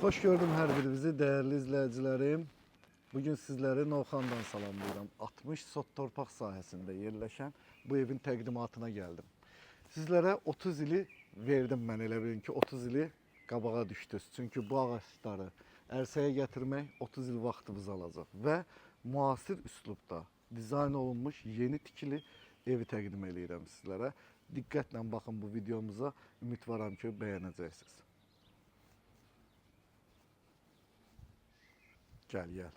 Hoş gördüm hər birinizi, değerli izleyicilerim. Bugün sizleri Novxandan salamlayıram. 60 sot torpaq sahəsində yerləşən bu evin təqdimatına geldim. Sizlere 30 ili verdim mən, elə bilin ki 30 ili qabağa düşdünüz. Çünki bu ağaçları ərsəyə gətirmək 30 il vaxtımız alacaq və müasir üslubda dizayn olunmuş yeni tikili evi təqdim edirəm sizlərə. Diqqətlə baxın bu videomuza, ümid varam ki bəyənəcəksiniz. Gel.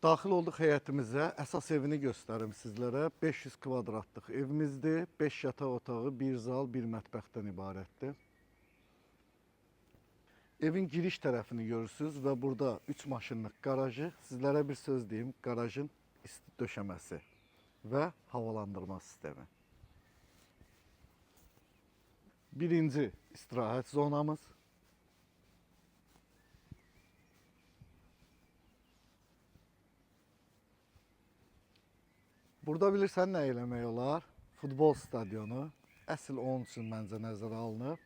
Daxil olduq həyətimizə. Əsas evini göstərim sizlərə. 500 kvadratlıq evimizdir. 5 yataq otağı, 1 zal, 1 mətbəxdən ibarətdir. Evin giriş tərəfini görürsünüz və burada 3 maşınlıq qarajı. Sizlərə bir söz deyim, qarajın isti döşəməsi və havalandırma sistemi. Birinci istirahət zonamız. Burada bilirsən nə eləmək olar? Futbol stadionu. Əsl onun üçün məncə nəzərə alınıb.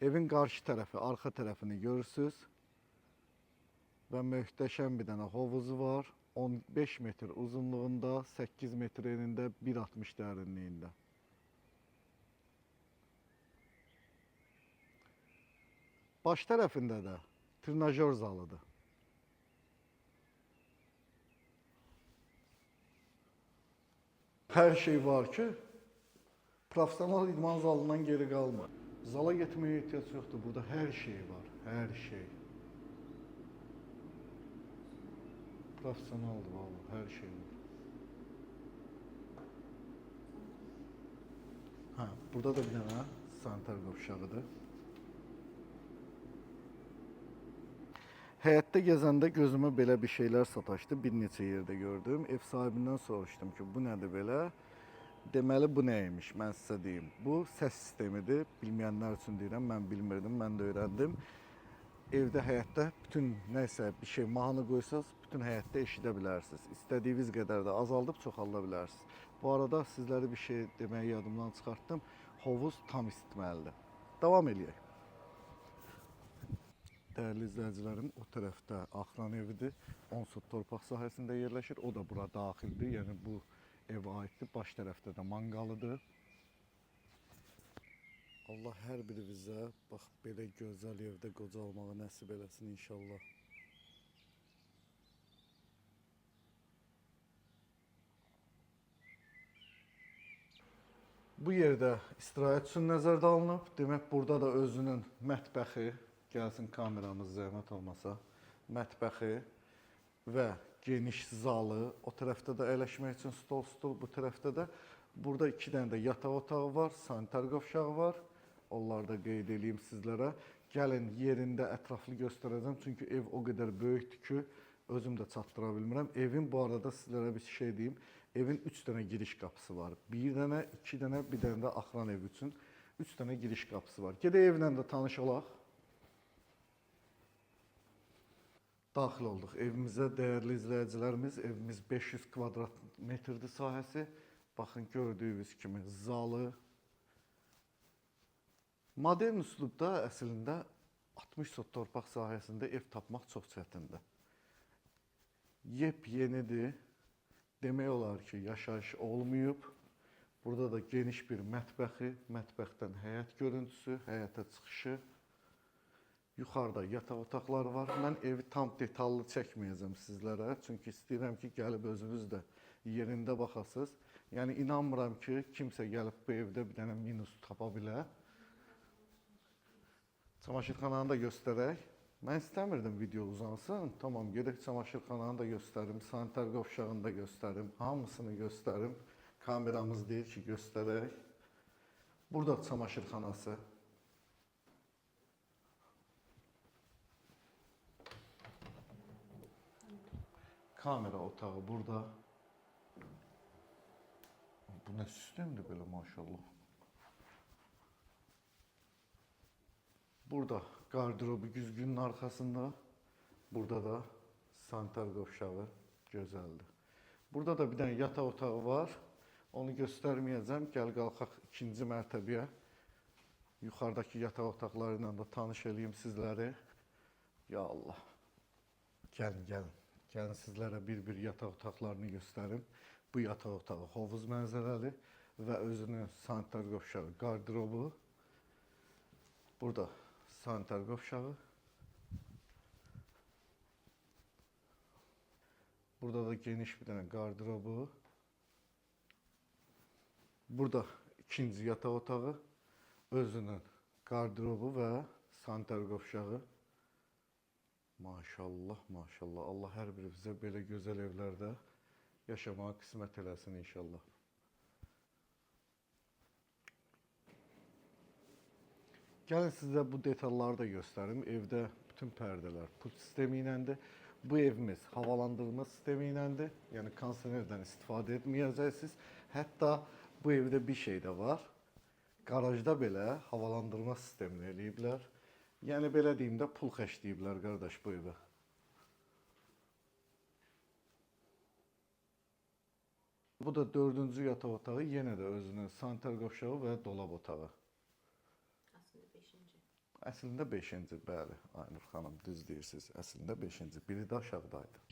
Evin qarşı tərəfi, arxa tərəfini görürsünüz. Və möhtəşəm bir dənə hovuzu var. 15 metr uzunluğunda, 8 metr enində, 1.60 dərinliyində. Baş tərəfində də trenajör zalıdır. Her şey var ki, profesyonel idman zalından geri kalma. Zala getməyə ehtiyac yoxdur. Burada her şey var, her şey. Profesyoneldir vallahi, her şey var. Burada da bir dənə sanitar qovşağıdır. Həyətdə gəzəndə gözümə belə bir şeyler sataşdı. Bir neçə yerdə gördüm. Ev sahibindən soruşdum ki, bu nədir belə? Deməli bu nəymiş? Mən sizə deyim. Bu səs sistemidir. Bilməyənlər üçün deyirəm. Mən bilmirdim, mən də öyrəndim. Evdə, həyətdə bütün nəysə bir şey mahnı qoysanız, bütün həyətdə eşidə bilərsiniz. İstədiyiniz qədər də azaldıb çoxalda bilərsiniz. Bu arada sizlərə bir şey deməyi yadımdan çıxartdım. Hovuz tam isitməlidir. Davam eləyək. Değerli izleyicilerim, o tərəfdə Axran evidir. 10 sot torpaq sahəsində yerləşir. O da bura daxildir. Yəni bu evə aiddir. Baş tərəfdə də manqalıdır. Allah hər birimizə bax belə gözəl evdə qocalmağı nəsib eləsin inşallah. Bu yerdə istirahət üçün nəzərdə alınıb. Demək burada da özünün mətbəxi, gəlsin kameramız zəhmət olmasa, mətbəxi və geniş zalı, o tərəfdə də əyləşmək üçün stol, bu tərəfdə də burada 2 dənə də yataq otağı var, sanitar qovşağı var. Onları da qeyd edeyim sizlərə. Gəlin yerində ətraflı göstərəcəm, çünki ev o qədər böyükdür ki, özüm də çatdıra bilmirəm. Evin bu arada sizlərə bir şey deyim, evin 3 dənə giriş qapısı var. 1 dənə, 2 dənə, bir dənə də Axran evi üçün 3 dənə giriş qapısı var. Gedək evlə də tanış olaq. Daxil olduq evimizə, değerli izləyicilərimiz. Evimiz 500 kvadrat metrdir sahəsi. Baxın, gördüyünüz kimi zalı. Modern üslubda əslində 60 sot torpaq sahəsində ev tapmaq çox çətindir. Yepyenidir. Demək olar ki, yaşayış olmayıb. Burada da geniş bir mətbəxi, mətbəxdən həyət görüntüsü, həyətə çıxışı. Yuxarıda yataq otaqları var. Mən evi tam detallı çəkməyəcəm sizlərə. Çünki istəyirəm ki, gəlib özünüz də yerində baxasınız. Yəni inanmıram ki, kimsə gəlib bu evdə bir dənə minus tapa bilər. Çamaşırxananı da göstərək. Mən istəmirdim video uzansın. Tamam, gedək çamaşırxananı da göstərim, sanitar qovşağını da göstərim, hamısını göstərim. Kameramız deyir ki, göstərək. Burada çamaşırxanası. Kamera otağı burada. Bu ne sistemdir böyle maşallah. Burada gardırobu güzgünün arkasında. Burada da sanitar qovşağı gözəldir. Burada da bir dənə yataq otağı var. Onu göstərməyəcəm. Gəl qalxaq ikinci mərtəbəyə. yuxarıdakı yataq otaqları ilə də tanış eləyim sizləri. Ya Allah. Gəlin, gəlin. Gəlin sizlərə bir-bir yataq otaqlarını göstərim. Bu yataq otağı hovuz mənzərəli və özünün sanitar qovşağı, qardırobu. Burada sanitar qovşağı. Burada da geniş bir dənə qardırobu. Burada ikinci yataq otağı, özünün qardırobu və sanitar qovşağı. Maşallah, maşallah. Allah hər birimizə belə gözəl evlərdə yaşamağa qismət eləsin inşallah. Gəlin sizə bu detalları da göstərim. Evdə bütün pərdələr put sistemi iləndir. Bu evimiz havalandırma sistemi iləndir. Yəni kondisionerdən istifadə etməyəcəksiniz. Hətta bu evdə bir şey də var. Garajda belə havalandırma sistemini eləyiblər. Yəni belə deyim də pul xərcləyiblər qardaş bu evə. Bu da 4-cü yataq otağı, yenə də özünün sanitar qovşağı və dolab otağı. Aslında 5-ci. Əslində 5-ci, bəli. Aynur xanım düz deyirsiniz. Əslində 5-ci. Biri də aşağıdaydı.